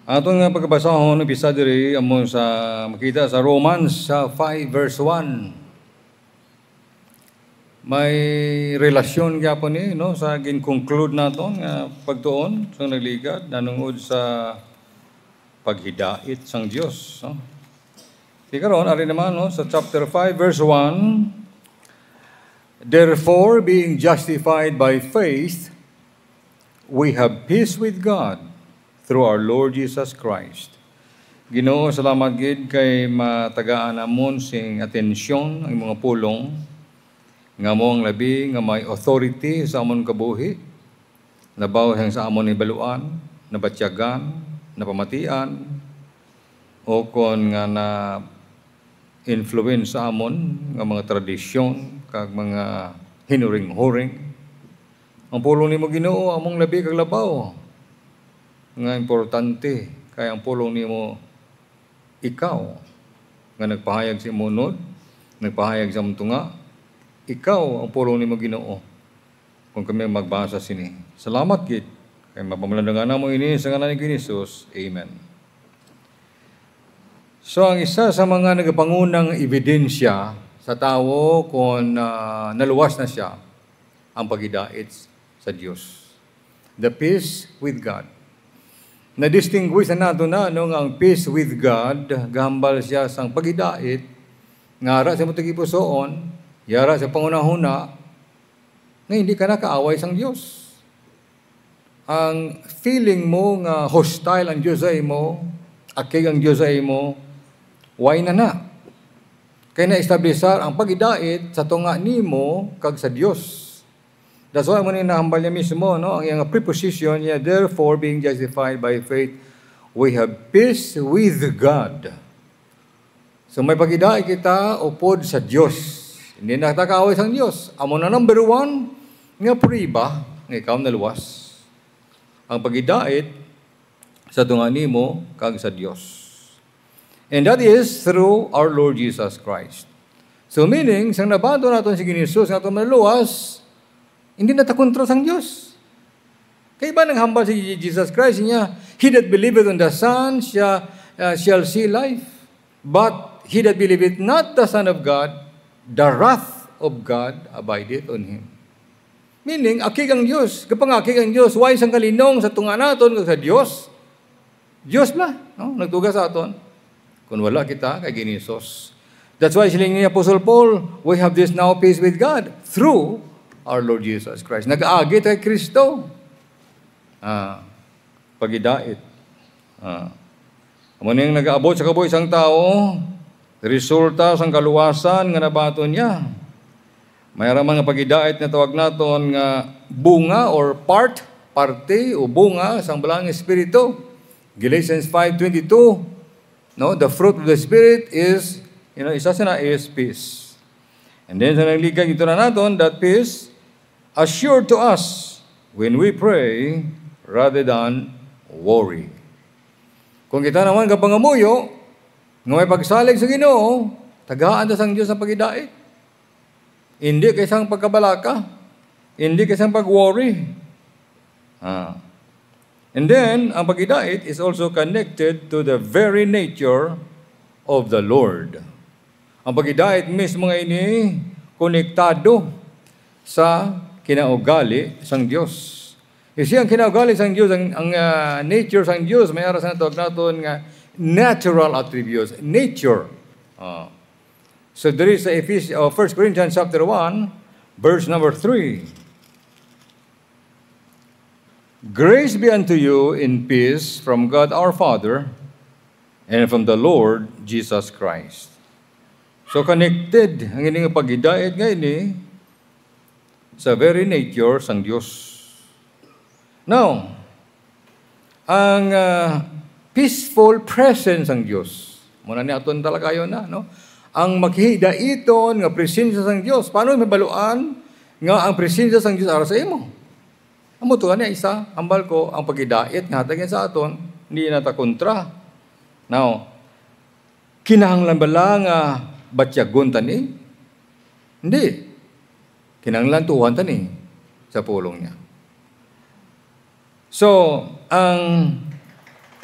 Aton nga pagkabasahon bisa diri amon sa makita sa Romans 5 verse 1. May relasyon gyapon ni no sa gin-conclude naton nga pagtuon sa nagligad nanungod sa paghidait sang Dios, no. Karon ari naman no sa chapter 5 verse 1, therefore being justified by faith we have peace with God through our Lord Jesus Christ. Ginoo, salamat gid kay matagaan amon sing atensyon ang mga pulong nga mo ang labi nga may authority sa amon kabuhi, nabaw sa amon ibaluan, nabatyagan, napamatian, o kon nga na influence sa amon nga mga tradisyon kag mga hinuring-huring. Ang pulong nimo Ginoo among labi kag labaw nga importante kay ang pulong nimo ikaw nga nagpahayag sa imunod, nagpahayag sa tunga. Ikaw ang pulong nimo Ginoo kung kami magbasa sini. Salamat gid kay mapamalandangan namo ini sa ngalan ni Jesus. Amen. So ang isa sa mga nagapangunang ebidensya sa tawo kung naluwas na siya ang paghidait sa Dios. The peace with God. Na-distinguish na nato na no, ang peace with God, gambal siya sang paghidait, ngara sa mutong ipusoon, yara sa pangunahuna, na hindi ka nakaaway sang Diyos. Ang feeling mo nga hostile ang Diyos ay mo, akig ang Diyos ay mo, why na. Kaya na-establisar ang paghidait sa tunga nimo kag sa Diyos. That's why mo nahambal niya mismo, no? Ang iyang preposition niya, therefore, being justified by faith, we have peace with God. So may paghidait kita upod sa Diyos. Hindi na takaway sa Diyos. Amo na number one, nga priba, nga ikaw naluwas. Ang paghidait sa tunga nimo kag sa Diyos. And that is through our Lord Jesus Christ. So meaning, sang nabato natin si Jesus, nga ito maluwas, hindi natakontrol sang Diyos. Kaya ba naghambal si Jesus Christ niya, he that believeth on the Son shall see life. But he that believeth not the Son of God, the wrath of God abideth on him. Meaning, akig ang Diyos. Kapag akig ang Diyos, why sang kalinong sa tunga naton sa Diyos? Diyos na, no? Nagtuga sa aton. Kung wala kita, kay Ginisos. That's why siling ni Apostle Paul, we have this now peace with God through our Lord Jesus Christ. Nag-aagi kay Kristo. Paghidait. Amo ning nag-aabot sa kabuhi sang tao, resulta sang kaluwasan nga nabaton niya. Mayroon mga paghidait na tawag naton nga bunga or parte o bunga sang balang espiritu. Galatians 5:22. No, the fruit of the Spirit is, isa sina is peace. And then sa nagligay ito na natin, that peace assured to us when we pray rather than worry. Kung kita naman kapangamuyo, nga may pagsalig sa Ginoo, tagaan na sang Diyos sa paghidait. Hindi kaysang pagkabalaka, hindi kaysang pag-worry. And then, ang paghidait is also connected to the very nature of the Lord. Ang paghidait mismo nga ini, konektado sa kinaugali sang Diyos. Kasi ang kinaugali sang Diyos, ang nature sang Diyos, may aras na tawag natin nga natural attributes, nature. So there is 1 Corinthians chapter 1, verse number 3. Grace be unto you in peace from God our Father and from the Lord Jesus Christ. So connected ang ining paghidait nga ini sa very nature sang Diyos. Now, ang peaceful presence sang Diyos. Muna ni aton talaga yun na, no? Ang maghidaiton nga presensya sang Diyos. Paano mabaluan nga ang presensya sang Diyos ara sa imo? Amo to ani isa, ambal ko ang paghidait nga hatagin sa aton, hindi na ta kontra. Now, kinahanglan bala nga batyagon tani? Hindi. Kinahanglan tuwan tani sa pulong niya. So, ang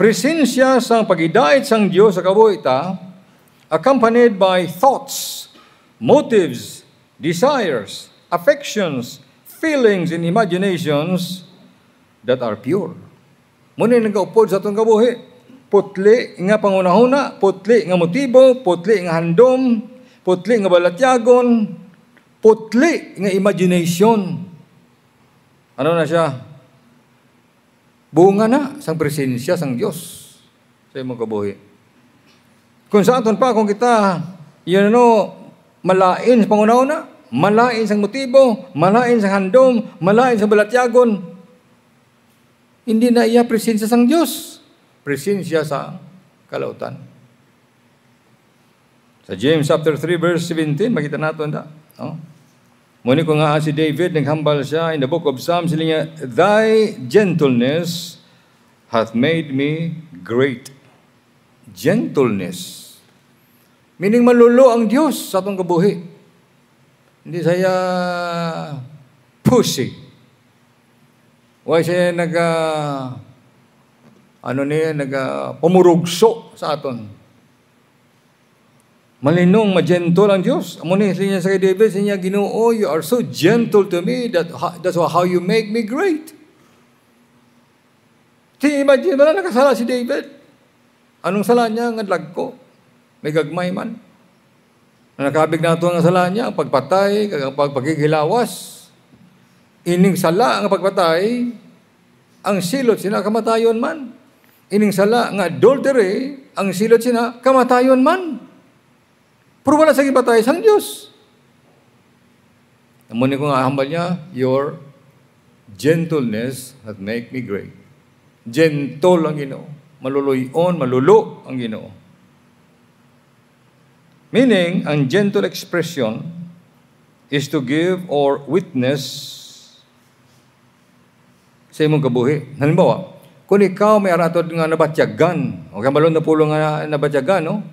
presensya sang pagidait sang Dios sa kabuhi ta, accompanied by thoughts, motives, desires, affections, feelings, and imaginations that are pure. Muna nag-upod sa itong kabuhi. Putli nga pangunahuna, putli nga motibo, putli nga handom, putli nga balatyagon, putli nga imagination. Ano na siya? Bunga na sang presensya sang Dios sa imong kabuhi. Kung sa aton pa, kung kita, malain sa pangunahuna, malain sang motibo, malain sang handom, malain sang balatyagon, hindi na iya presensya sang Diyos. Presensya sa kalautan. Sa James chapter 3 verse 17, makita natin da. Muni ko nga si David, naghambal siya in the book of Psalms, sila niya, Thy gentleness hath made me great. Gentleness. Meaning malulo ang Diyos sa atong kabuhi. Hindi saya pushy. Why siya pumurugso sa aton. Malinong, magentle ang Diyos. Amo ni siya sa kay David, siya Ginoo, you are so gentle to me, that's how you make me great. Imagine ba na nakasala si David? Anong sala niya? Ang adlag ko. May gagmay man. Nakabig na ito ang sala niya, ang pagpatay, ang pagpagigilawas. Ining sala ang pagpatay, ang silot sina kamatayon man. Ining sala nga adultery, ang silot sina kamatayon man. Pero wala sa gipatay sang Diyos. Amunin ko nga hambal niya, your gentleness hath make me great. Gentle ang Ginoo. Maluluyon, malulo ang Ginoo. Meaning, ang gentle expression is to give or witness sa imong kabuhi. Halimbawa, kung ikaw may aratod nga nabatyagan, o kaya malon na pulo nga nabatyagan, no?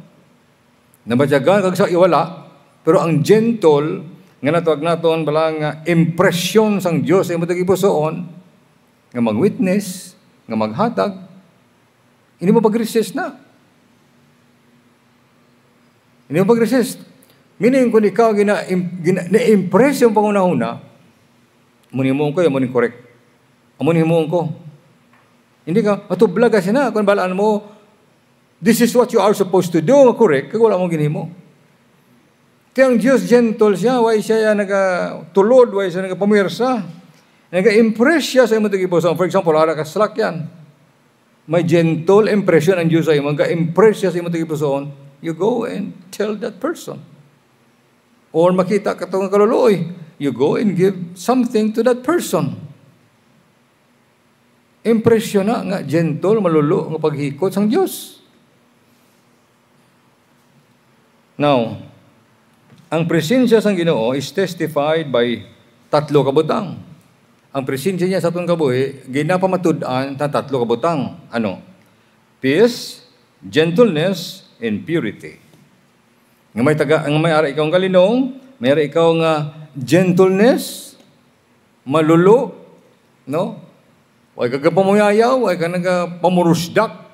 Nabatyagan, kag sa iwala, pero ang gentle, nga natawag naton balang impression sang Diyos sa imong tagipusoon, nga mag-witness, nga maghatag, hindi mo pag-resist na. Hindi mo pag-resist. Meaning, kung ikaw na-impress yung pangunahuna, amunin mo ko, amunin correct. Amunin mo ko. Hindi ka, matublag kasi na, kung balaan mo, this is what you are supposed to do, correct, kaya wala mong ginimo. Kaya ang Diyos gentle siya, why siya nag-tulod, why siya nag-pamirsa, nag-impress siya sa imong tagipusoon. For example, ara ka slack yan. May gentle impression ang Diyos sa imong, nag-impress siya sa imong tagipusoon, you go and tell that person. Or makita ka itong kaluluoy, you go and give something to that person. Impression na nga, gentle, malulo, nga paghikot sang Diyos. Now, ang presensya sang Ginoo is testified by tatlo kabutang. Ang presensya niya sa atong kabuhi, ginapamatud-an ta tatlo kabutang. Ano? Peace, gentleness, and purity. Ang may ara ikaw ng kalinong, may ara ikaw nga gentleness, malulo, no? Huwag ka pamuyayaw, huwag ka nagpamurusdak.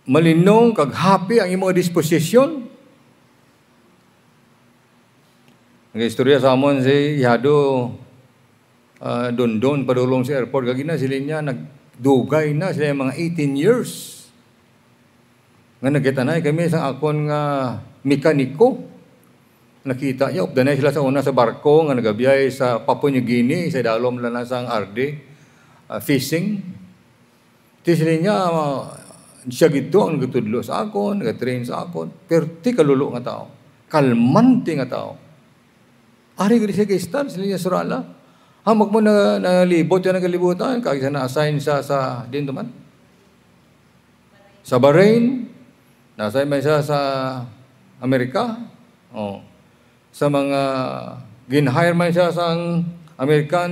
Malinong, kag happy ang imong disposisyon. Nag-istorya sa amon si Yado Dondon, padulong sa airport. Kagina sila niya, nagdugay na sila mga 18 years. Nga nakita na kami sa akon nga mekaniko. Nakita niya, updanay sila sa una sa barko, nga nagabiyay sa Papua New Guinea, sa dalom lang na sa RD, fishing. Di sila niya, siya gito ang nagtudlo sa akon, nag-train sa akon, pero ti kalulo nga tao, kalmante nga tao. Ari gani siya kay Stan, sila niya surala. Hamak mo na nalibot yan ang kalibutan, kaya siya na-assign siya sa, din naman, sa Bahrain, na-assign man siya sa Amerika, sa mga, gin-hire man siya sa American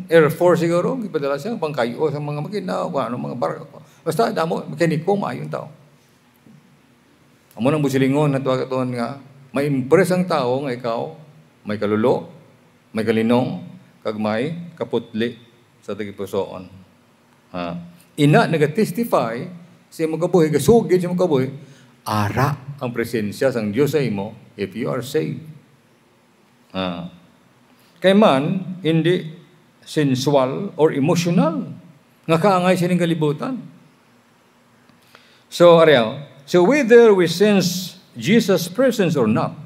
Air Force siguro, ipadala siya, pangkayo sa mga makina, kung ano mga barko. Basta, damo, mekaniko, maayong tao. Amo nang busilingon na tuwag itoon nga, may impress ang tao nga ikaw, may kalulo, may kalinong, kag may kaputli sa tagipusoon. Ina naga-testify sa imong kabuhi, gasugid sa imong kabuhi, ara ang presensya sang Dios sa imo if you are saved. Kay man, hindi sensual or emotional nga kaangay sining kalibutan. So, so whether we sense Jesus' presence or not,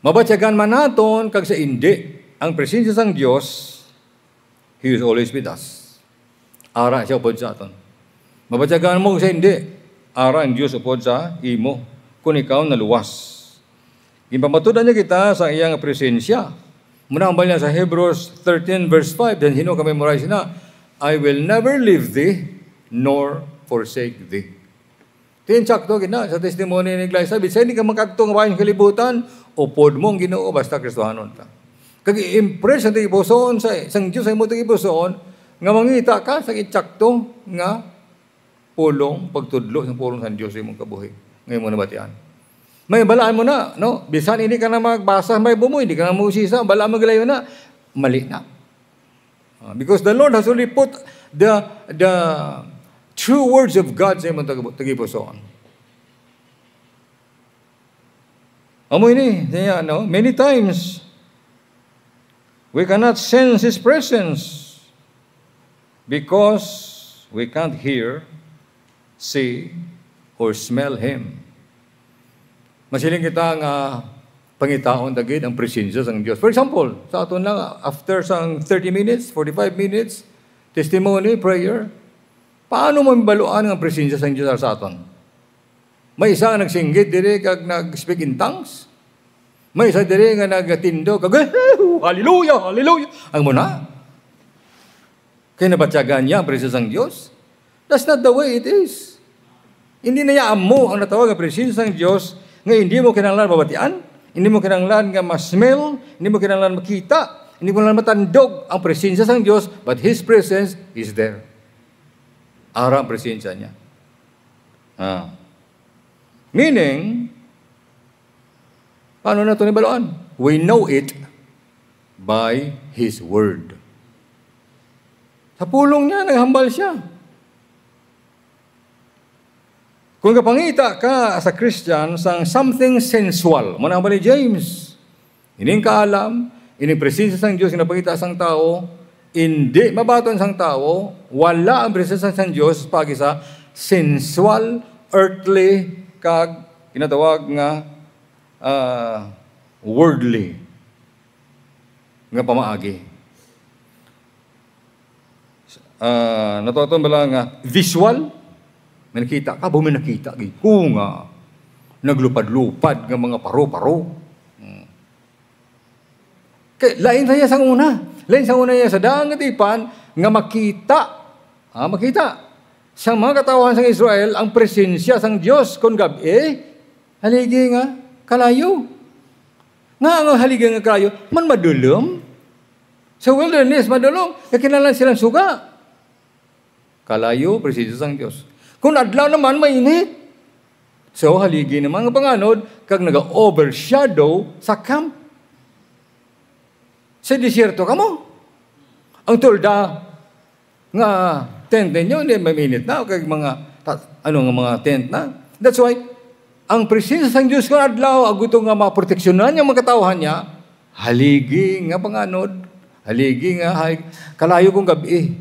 mabatyagan man naton kag sa hindi, ang presensya sang Dios, He is always with us. Ara siya upod sa aton. Mabatyagan mo sa hindi, ara ang Dios upod sa imo kung ikaw naluwas. Ipamatudan niya kita sa iyang presensya. Muna ang niya sa Hebrews 13 verse 5, then hino ka-memorize na, I will never leave thee nor forsake thee. Tinsakto gina sa testimony ni Glyza, bisay hindi ka makadtong bayan kalibutan, upod mo ang Ginoo basta Kristohanon ta. Kag impress ang tigipusoon sa sang Dios ay mo tigipusoon nga mangita ka sa itsakto nga pulong pagtudlo sa pulong sa Dios sa imong kabuhi. Ngayon mo nabatian. May balaan mo na, no? Bisan hindi ka na magbasa may bumo, hindi ka na musisa, balaan mo galayo na, mali na. Because the Lord has only put the true words of God sa imong tagipusoon. Amoy ni, no? Many times we cannot sense His presence because we can't hear, see, or smell Him. Masiling kita nga pangitaon dagid ang presensya sang Dios. For example, sa aton lang after sang 30 minutes, 45 minutes, testimony, prayer, paano mo mabaluan ang presensya sang Dios sa aton? May isa nga nagsinggit diri kag nag-speak in tongues. May isa diri nga nagatindo kag hallelujah, hallelujah. Ang muna. Kaya nabatyagan niya ang presensya ng Diyos. That's not the way it is. Hindi na yaan mo ang natawag ang presensya ng Diyos nga hindi mo kinanglan mabatian, hindi mo kinanglan nga ma-smell, hindi mo kinanglan makita, hindi mo kinanglan matandog ang presensya ng Diyos, but His presence is there. Ara ang presensya niya. Meaning, paano na ito nibaluan? We know it by His Word. Sa pulong niya, naghambal siya. Kung kapangita ka sa Christian sang something sensual, muna ba ni James? Ining kaalam, ining presensya sang Diyos, kinapangita sang tao, hindi mabaton sang tao, wala ang presensya sang Diyos pagi sa sensual, earthly, kag kinatawag nga worldly nga pamaagi. Natutunan ba lang nga visual, may nakita ka, may nakita nga naglupad-lupad ng mga paro-paro. Kaya lain sa iya sang una. Lain sa una niya sa daang katipan nga makita. Makita. Sa mga katawan sa Israel, ang presensya sang Diyos kung gabi, haligi nga kalayo. Nga ang haligi nga kalayo, man madulom. Sa wilderness, madulom. Kinalan silang suga. Kalayo, presensya sang Diyos. Kung adlaw naman, mainit. So, haligi naman ang panganod, kag naga-overshadow sa camp. Sa disyerto ka mo. Ang tulda, nga tent ninyo, hindi mainit na, kag mga, mga tent na. That's why, ang presensya sang Diyos kung adlaw, aguto nga maproteksyonan yung mga katawhan niya, haligi nga panganod, haligi nga, kalayo kong gabi.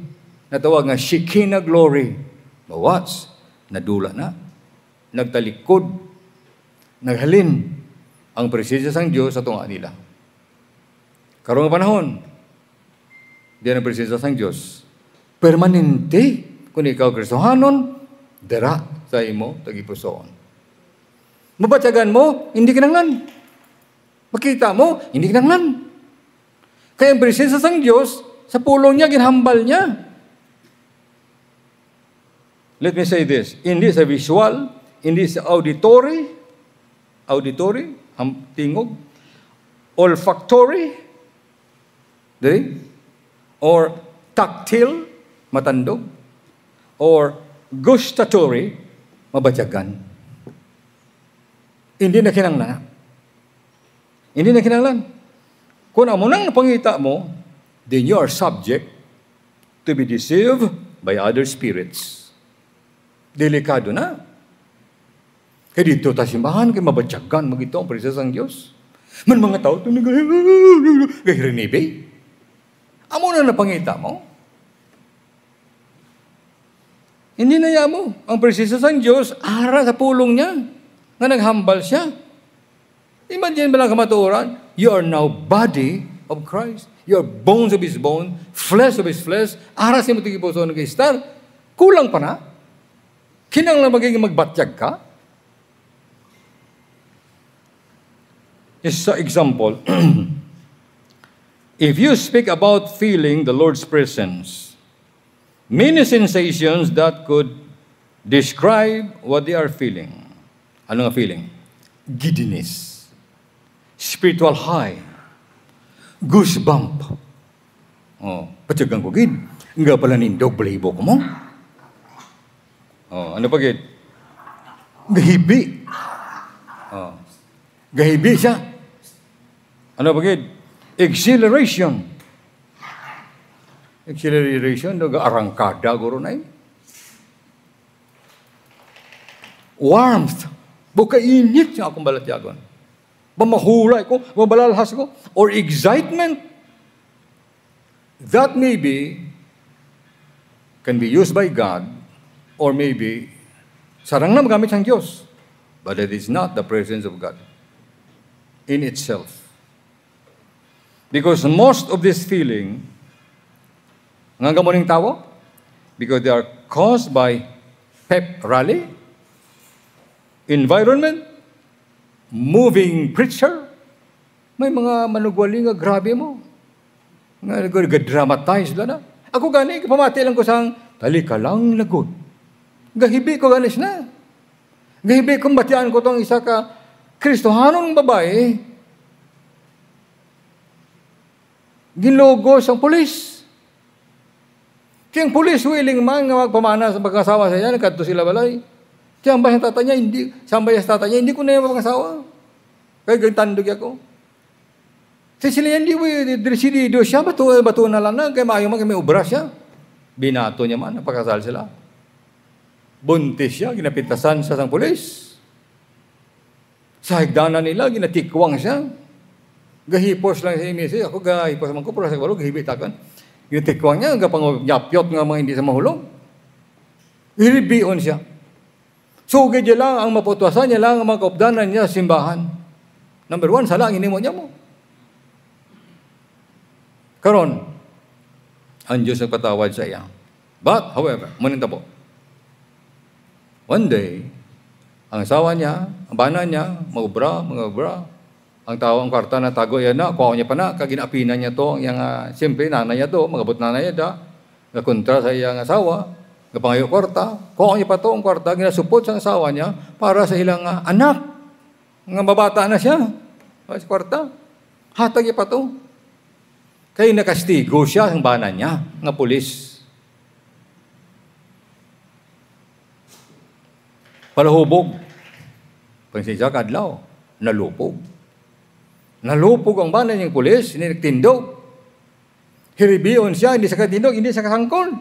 Natawag nga Shekinah glory. Bawats, nadula na. Nagtalikod. Naghalin ang presensya sang Diyos sa tunga nila. Karong panahon, diyan ang presensya sang Diyos. Permanente, kung ikaw Kristohanon, dara sa imo tagipusoon. Mabatyagan mo, hindi kinanglan. Makita mo, hindi kinanglan. Kaya ang presensya sang Diyos, sa pulong niya, ginhambal niya. Let me say this, hindi sa visual, hindi sa auditory, tingog, olfactory, or tactile, matandog, or gustatory, mabatyagan. Hindi na kinanglan. Hindi na kinanglan. Kung amo nang napangita mo, then you are subject to be deceived by other spirits. Delikado na. Kaya dito ta simbahan, kaya mabadyagan mo ito ang presensya ng Diyos. Man mga tao, ito nag-rinibe. Amo na napangita mo. Hindi na mo. Ang presensya ng Diyos, ara sa pulong niya. Nga naghambal siya. Imagine ba lang kamatuoran? You are now body of Christ. You are bones of His bone, flesh of His flesh. Ara siya mo tigipuso ng kistar. Kulang pa na. Kinang lang magiging magbatyag ka. Is sa example, if you speak about feeling the Lord's presence, many sensations that could describe what they are feeling. Ano nga feeling? Giddiness, spiritual high, goosebump. Oh, patyagang ko gid. Nga pala nindog balahibo ko mo. Oh, ano pa gid? Gahibi. Oh. Gahibi siya. Ano pa gid? Exhilaration. Exhilaration, nag-arangkada guro na warmth. Buka init siya akong balatyagon. Pamahulay ko, mabalalhas ko. Or excitement. That maybe can be used by God or maybe sarang na magamit ng Diyos. But it is not the presence of God in itself. Because most of this feeling, nga gamuning tawo, because they are caused by pep rally, environment, moving preacher, may mga manugwali nga grabe mo. Nga nag-dramatize na. Ako gani, pamati lang ko sang, tali ka lang lagot. Gahibi ko ganis na. Gahibi kong batian ko tong isa ka Kristohanong babae, ginlogos ang pulis. Kaya ang pulis willing man nga magpamana sa pag-asawa sa iya, nagkadto sila balay. Kaya ang bayang tata niya, hindi ko na yung pag-asawa. Kaya gantandog ako. Sa sila yan, disidido siya, bato na lang na, kaya maayo man, kaya may ubra siya. Binato niya man, napakasal sila. Buntis siya, ginapitasan sa sang pulis. Sa higdanan nila, ginatikwang siya. Gahipos lang sa imisi. Ako gahipos man ko, pero sa walo, gahibit akan. Ginatikwang niya, gapang-yapyot nga mga hindi sa mahulog. Iribion siya. Sugid niya lang, ang maputwasan niya lang, ang mga kaupdanan niya, simbahan. Number 1, sala, ang inimo niya mo. Karon, ang Diyos nagpatawad sa iya. But, however, muninta po. One day, ang asawa niya, ang bana niya, mga obra, ang tao, ang kwarta na tago yan na, kuha niya pa na, kaginapinan niya to, yung, siyempre, nanay niya to, magabot nanay niya da, nakontra sa iyang asawa, napangayo kwarta, kuha niya pa to, ang kwarta, ginasupot sa asawa niya, para sa ilang anak, nga mabata na siya, sa kwarta, hatag niya pa to. Kaya nakastigo siya, ang bana niya, nga pulis. Palahubog. Pansisya kadlaw, nalupog. Nalupog ang bana niyang pulis, hindi nagtindog. Hiribiyon siya, hindi sa katindog, hindi sa kasangkol.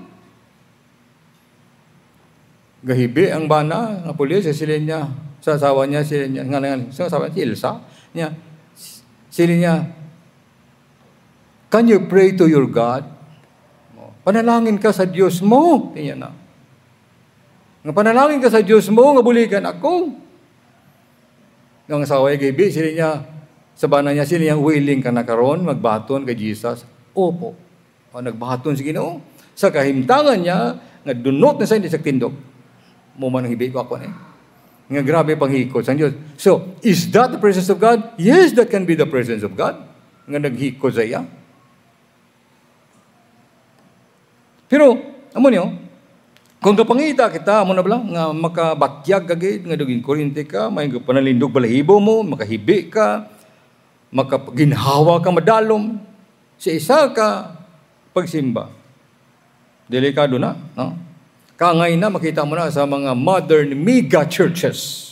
Gahibi ang bana ng pulis, silin niya, sa asawa niya, silin niya, sa asawa niya, si Ilsa, niya, silin niya, can you pray to your God? Panalangin ka sa Diyos mo. Tingnan na. Nga panalangin ka sa Diyos mo, nga bulikan ako. Ang asawa niya, gahibi, silin niya, sa bana niya, sila yung willing ka na karon, magbaton kay Jesus. Opo. O, nagbaton si Ginoo. Sa kahimtangan niya, nga dunot na sa hindi sa tindog. Muman ang hibi ko ako na Nga grabe panghikot sa Diyos. So, is that the presence of God? Yes, that can be the presence of God. Nga naghikot sa iya. Pero, amo niyo, kung kapangita kita, amo na ba lang, nga makabatyag kagid, nga duging kurinte ka, may panalindog balahibo mo, makahibi ka, makaginhawa ka madalom sa isa ka pagsimba. Delikado na, no? Kangay na, makita mo na sa mga modern mega churches.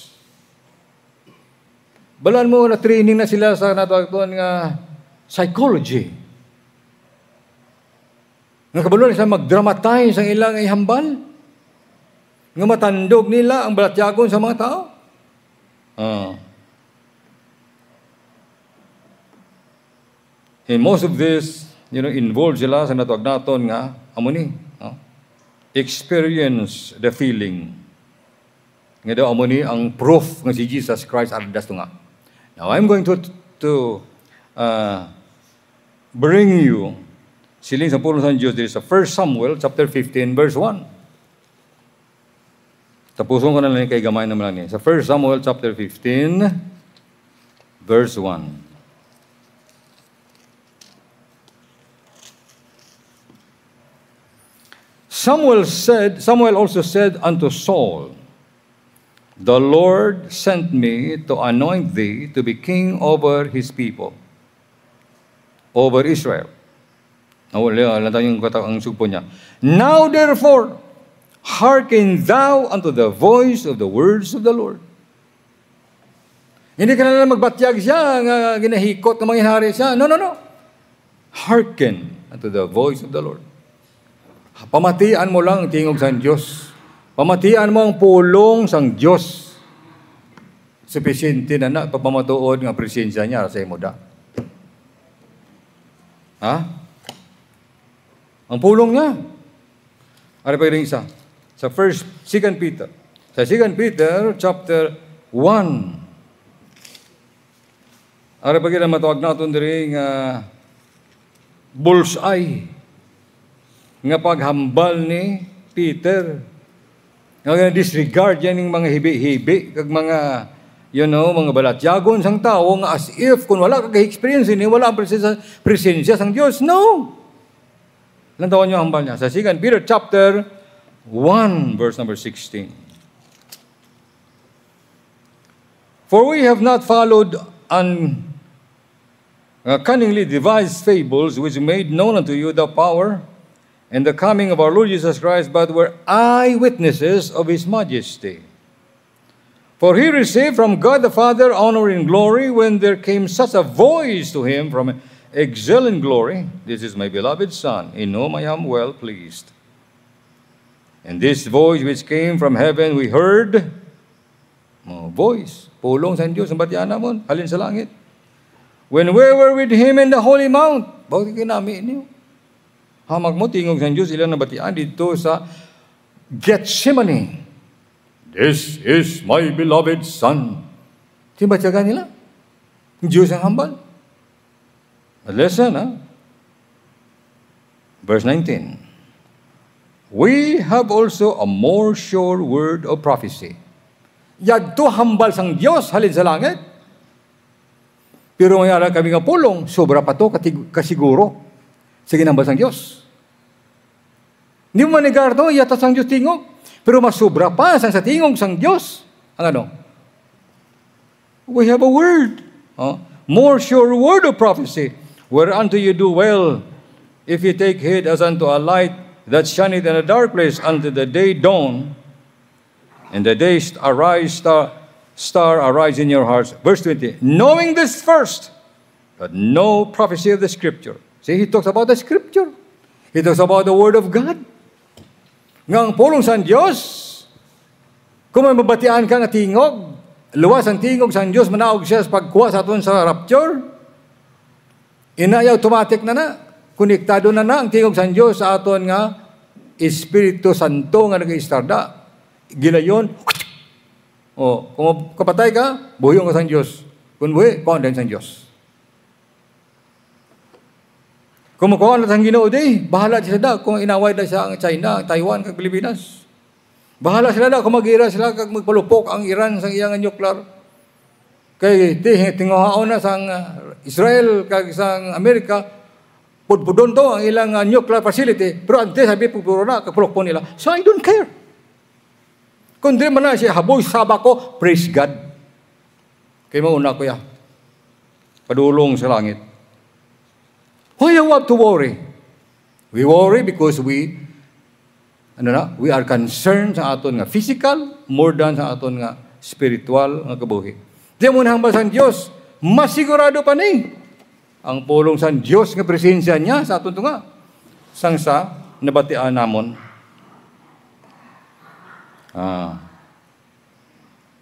Balan mo na training na sila sa natawag nga psychology. Nga kabalo sila mag-dramatize ang ilang ihambal. Nga matandog nila ang balatyagon sa mga tao. And most of this, involved sila sa natuag naton nga, experience the feeling. Nga daw amo ni ang proof nga si Jesus Christ ardas to nga. Now, I'm going to bring you siling sa pulong sa Diyos dito sa 1 Samuel chapter 15 verse 1. Tapuson ko na lang kay gamay naman lang niya. Sa 1 Samuel chapter 15 verse 1. Samuel also said unto Saul, The Lord sent me to anoint thee to be king over his people, over Israel. Ang sugpo niya. Now therefore, hearken thou unto the voice of the words of the Lord. Hindi ka na lang magbatyag siya, nga ginahikot na mangyari siya. No. Hearken unto the voice of the Lord. Pamatian mo lang tingog sa Diyos. Pamatian mo ang pulong sang Diyos. Sufficiente na pamatuod nga presensya niya sa imo da. Ang pulong niya. Ano pa rin isa? Sa 2 Peter. Sa 2 Peter chapter 1. Ano pa rin matawag natin rin bullseye. Nga paghambal ni Peter. Nga disregard yan ng mga hibi-hibi. Kag mga, mga balatyagon sang tao nga as if kung wala kag-experience ini, wala ang presensya sang Diyos. No! Ilang taon niyo hambal niya? Sa 2 Peter chapter 1, verse number 16. For we have not followed cunningly devised fables which made known unto you the power and the coming of our Lord Jesus Christ, but were eyewitnesses of His majesty. For He received from God the Father honor and glory when there came such a voice to Him from excelling glory, This is my beloved Son, in whom I am well pleased. And this voice which came from heaven, we heard, voice, pulong sa Diyos, ang batyan namon, halin sa langit. When we were with Him in the holy mount, bakit kinami niyo? Hamag mo, tingog sa Diyos, ilan na batian dito sa Gethsemane. This is my beloved Son. Tibatyagan nila? Diyos ang hambal. Listen, Verse 19. We have also a more sure word of prophecy. Yadto hambal sang Diyos halin sa langit. Pero mayroon kami nga pulong, sobra pa to kasiguro sa ginambal sang Diyos. Hindi mo manigar to, yata sang Diyos tingog. Pero mas sobra pa sa tingog sang Diyos. Ang ano? We have a word. More sure word of prophecy. Whereunto you do well, if you take heed as unto a light that shineth in a dark place unto the day dawn, and the day star arise in your hearts. Verse 20, knowing this first, that no prophecy of the Scripture. See, he talks about the Scripture. He talks about the Word of God. Nga ang pulong sa Diyos, kung may mabatian ka nga tingog, luwas ang tingog sa Diyos, manaog siya sa pagkuha sa aton sa rapture, inay automatic na, konektado na ang tingog sa Diyos sa aton nga Espiritu Santo nga nag-istarda. Gilayon, kung kapatay ka, buhiyong ka sa Diyos. Kung buhi, condemn sa Diyos. Kung makuha na sa Ginoo di, bahala sila da kung inaway na siya ang China, ang Taiwan, kag Pilipinas. Bahala sila da kung mag-ira sila kag magpalupok ang Iran sa iyang nuclear. Kay tinguhaon na sa Israel kag sa Amerika, pudpudon to ang ilang nuclear facility, pero ante sabi puro na kapulok po nila. So I don't care. Kung di man na siya haboy saba ko, praise God. Kay mauna ko ya. Padulong sa langit. Why you have to worry? We worry because we are concerned sa aton nga physical more than sa aton nga spiritual nga kabuhi. Di mo na hambal sa Diyos, masigurado pa ni ang pulong sa Diyos nga presensya niya sa aton nga. Sang sa nabatian namon.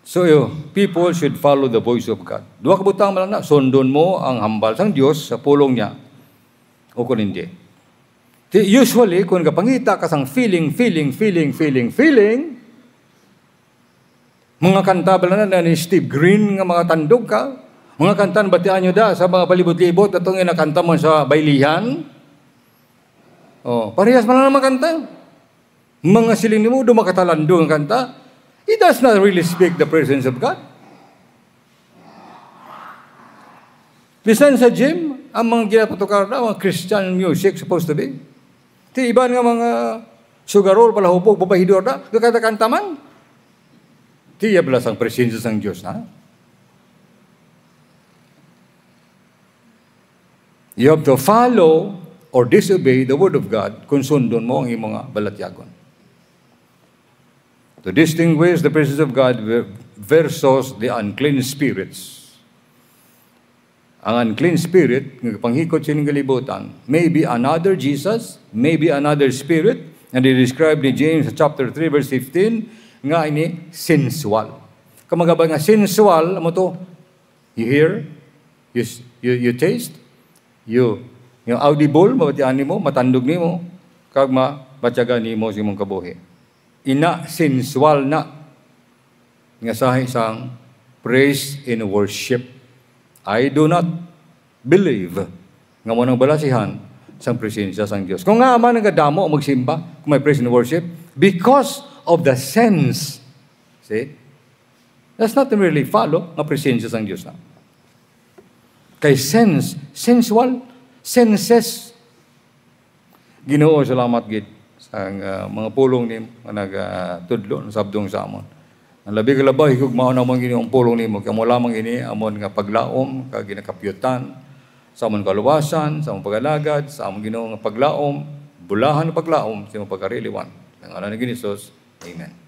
So, people should follow the voice of God. Duha ka butang man na, sundon mo ang hambal sang Dios sa pulong niya o kung hindi. Usually, kung kapangita ka sang feeling, mga kanta ba na ni Steve Green nga mga tandog ka, mga kanta na batian nyo da sa mga palibot-libot at itong inakanta mo sa baylihan. Parehas man lang kanta. Mga siling mo, dumakatalando ang kanta. It does not really speak the presence of God. Bisan sa gym, ang mga ginapatukar na, mga Christian music supposed to be. Iban nga mga sugarol, palahubog, babahidor na, kata-kanta man. Tiya belas ang presensya sang Diyos, ha? You have to follow or disobey the Word of God kung sundon mo ang imong balatyagon. To distinguish the presence of God versus the unclean spirits. Ang unclean spirit, ng panghikot sining kalibutan, maybe another Jesus, maybe another spirit, and they described in James chapter 3 verse 15, nga ini sensual. Kamagabay nga sensual, amo to, you hear, you taste, yung audible, mabatian nimo, matandog nimo, kag mabatyagan nimo sa imong kabuhi. Ina sensual na nga sa isang praise and worship. I do not believe nga mo nang balasihan sang presensya sang Dios. Kung nga man nagadamo magsimba, kung may praise and worship, because of the sense. See? That's not really follow nga presensya sang Dios na. Kay sense, sensual, senses. Ginoo, salamat gid sa mga pulong ni nga nagtudlo sa sabdong sa amon. Ang labi kalabay kung mao namang gini ang pulong nimo kay mo lamang ini amon nga paglaom kag ginakapyutan sa amon kaluwasan, sa amon pagalagad, sa amon Ginoo nga paglaom, bulahan ng paglaom sa imong pagkariliwan. Ang ngalan ni Hesus. Amen.